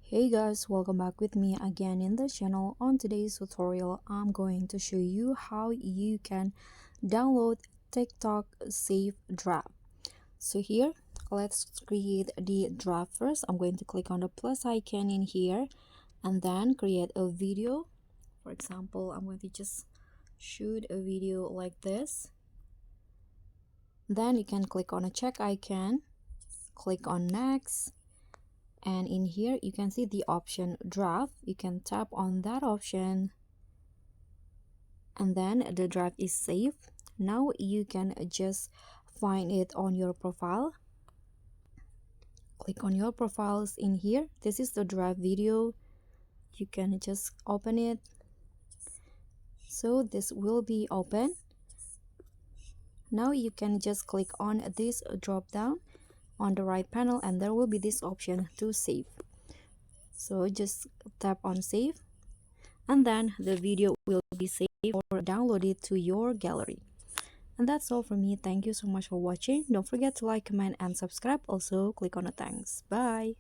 Hey guys, welcome back with me again in the channel. On today's tutorial, I'm going to show you how you can download TikTok Save Draft. So here, let's create the draft first. I'm going to click on the plus icon in here and then create a video. For example, I'm going to just shoot a video like this. Then you can click on a check icon, click on next, and in here you can see the option draft. You can tap on that option and then the draft is saved. Now you can just find it on your profile. Click on your profiles in here. This is the draft video. You can just open it. So this will be open. Now you can just click on this drop down on the right panel and there will be this option to save. So just tap on save and then the video will be saved or downloaded to your gallery. And that's all from me. Thank you so much for watching. Don't forget to like, comment, and subscribe. Also, click on the thanks. Bye.